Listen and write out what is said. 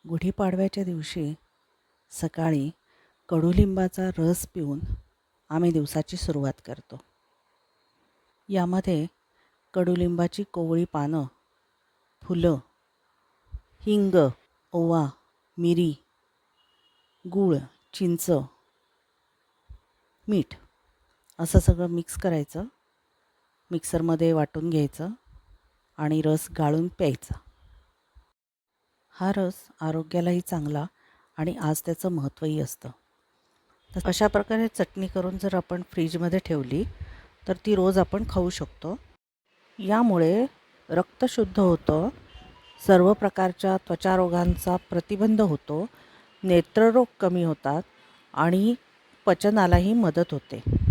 गुढीपाडव्याच्या दिवशी सकाळी कडुलिंबाचा रस पिऊन आम्ही दिवसाची सुरुवात करतो. यामध्ये कडुलिंबाची कोवळी पानं, फुलं, हिंग, ओवा, मिरी, गूळ, चिंच, मीठ असं सगळं मिक्स करायचं. मिक्सरमध्ये वाटून घ्यायचं आणि रस गाळून प्यायचा. हा रस आरोग्यालाही चांगला आणि आज त्याचं महत्त्वही असतं. तर अशा प्रकारे चटणी करून जर आपण फ्रीजमध्ये ठेवली तर ती रोज आपण खाऊ शकतो. यामुळे रक्त शुद्ध होतं, सर्व प्रकारच्या त्वचारोगांचा प्रतिबंध होतो, नेत्ररोग कमी होतात आणि पचनालाही मदत होते.